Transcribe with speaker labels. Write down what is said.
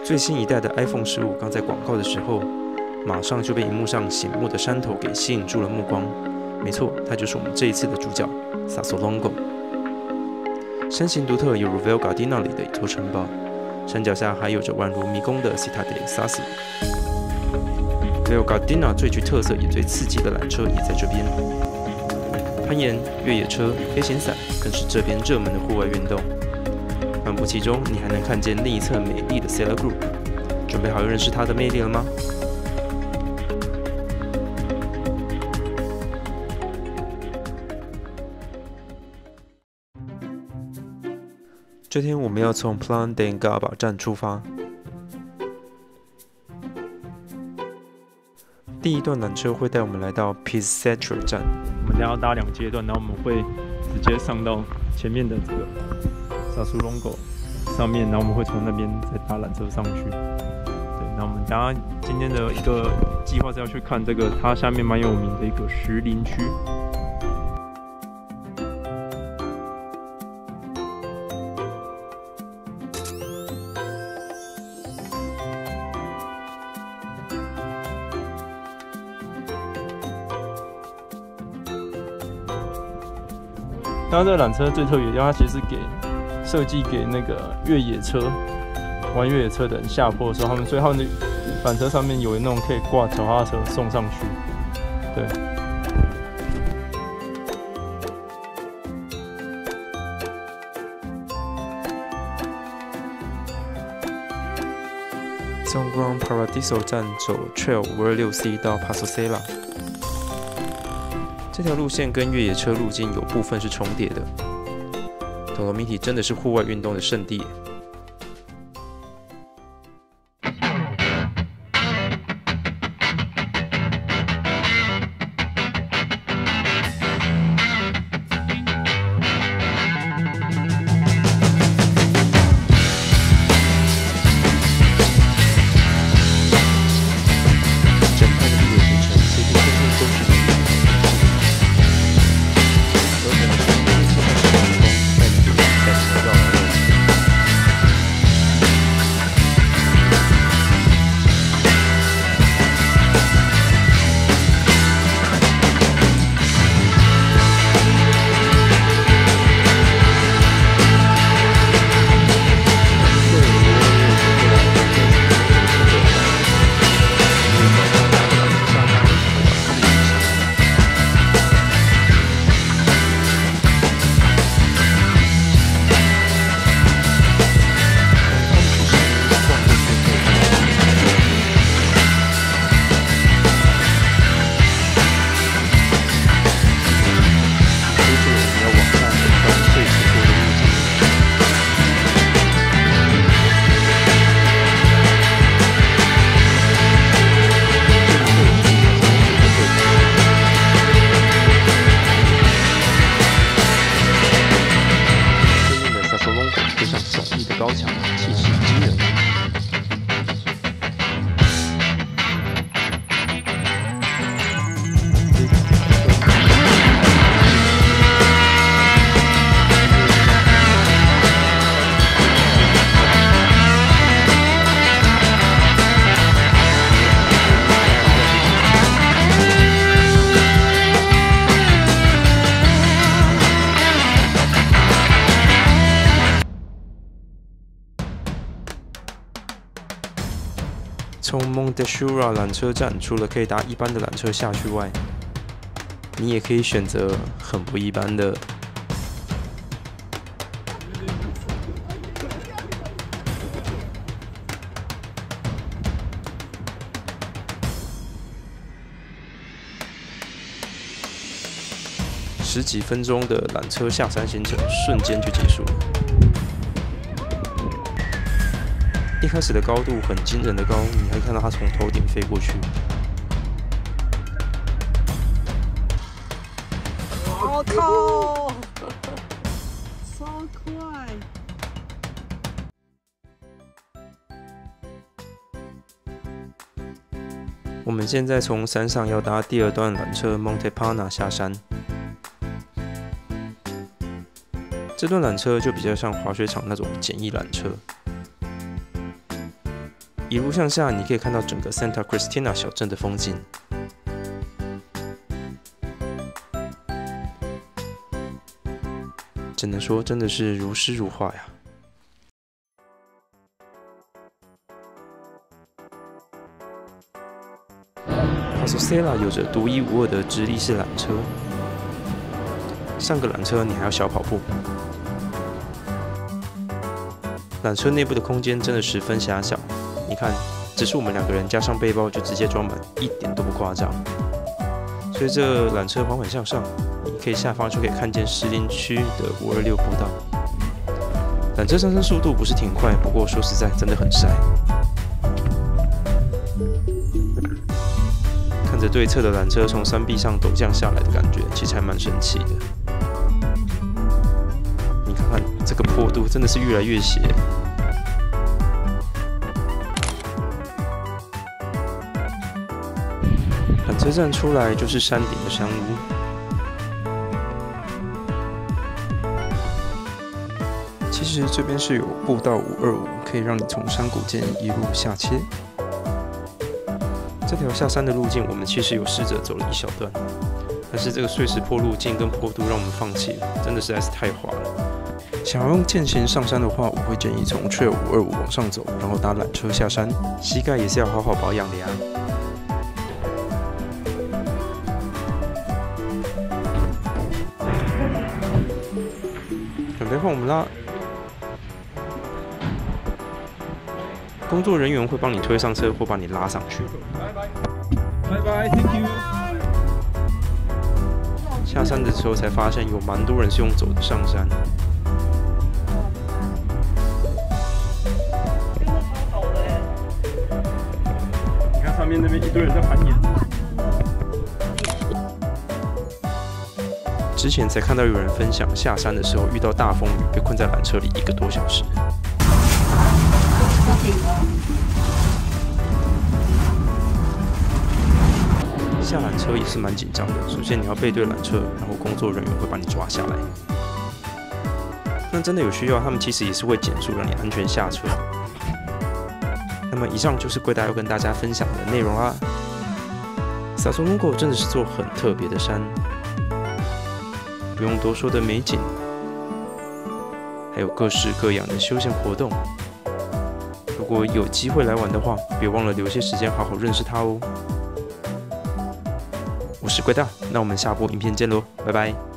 Speaker 1: 最新一代的 iPhone 15刚在广告的时候，马上就被荧幕上醒目的山头给吸引住了目光。没错，它就是我们这一次的主角 Sassolongo。身形独特，犹如 Val Gardena 里的一座城堡，山脚下还有着宛如迷宫的 Città dei Sassi。Val Gardena 最具特色也最刺激的缆车也在这边。攀岩、越野车、飞行伞更是这边热门的户外运动。漫步其中，你还能看见另一侧美丽的 Sella Group。准备好认识它的魅力了吗？这天我们要从 Plan d'Engaba 站出发。第一段缆车会带我们来到 Pizzetra 站。
Speaker 2: 我们要搭2阶段，然后我们会直接上到前面的这个 Sassolongo 上面，然后我们会从那边再搭缆车上去。对，那我们大家今天的一个计划是要去看这个它下面蛮有名的一个石林区。刚刚这个缆车最特别的地方，它其实是设计给那个越野车玩越野车的人下坡的时候，所以他们的缆车上面有那种可以挂脚踏车送上去。对。
Speaker 1: 从 Gran Paradiso 站走 Trail 526C 到 Passo Sella。这条路线跟越野车路径有部分是重叠的。Dolomiti 真的是户外运动的圣地。
Speaker 2: 高墙，气势惊人。
Speaker 1: 从 Montesura 缆车站，除了可以搭一般的缆车下去外，你也可以选择很不一般的。10几分钟的缆车下山行程瞬间就结束了。一开始的高度很惊人的高，你还看到它从头顶飞过去。
Speaker 3: 我靠，超快！
Speaker 1: 我们现在从山上要搭第2段缆车 Montepana 下山。这段缆车就比较像滑雪场那种简易缆车。一路向下，你可以看到整个 Santa Cristina 小镇的风景。只能说，真的是如诗如画呀。Paso-Sela 有着独一无二的直立式缆车，上个缆车你还要小跑步。缆车内部的空间真的十分狭小，你看，只是我们2个人加上背包就直接装满，一点都不夸张。随着缆车缓缓向上，你可以下方就可以看见士林区的526步道。缆车上升速度不是挺快，不过说实在，真的很晒。看着对侧的缆车从山壁上陡降下来的感觉，其实还蛮神奇的。你看看这个坡度，真的是越来越斜。缆车站出来就是山顶的山屋。其实这边是有步道525，可以让你从山谷间一路下切。这条下山的路径，我们其实有试着走了一小段，但是这个碎石坡路径跟坡度让我们放弃了，真的实在是太滑了。想要用健行上山的话，我会建议从 Trail 525往上走，然后搭缆车下山，膝盖也是要好好保养的呀。准备换我们啦！工作人员会帮你推上车或把你拉上去。
Speaker 2: 拜拜 ，Thank you。
Speaker 1: 下山的时候才发现有蛮多人是用走的上山。
Speaker 2: 你看上面那边一堆人在攀岩。
Speaker 1: 之前才看到有人分享下山的时候遇到大风雨，被困在缆车里1个多小时。下缆车也是蛮紧张的，首先你要背对缆车，然后工作人员会把你抓下来。那真的有需要，他们其实也是会减速让你安全下车。那么以上就是贵大要跟大家分享的内容啦。Sasonongo 真的是座很特别的山，不用多说的美景，还有各式各样的休闲活动。如果有机会来玩的话，别忘了留些时间好好认识它哦。我是贵大，那我们下部影片见喽，拜拜。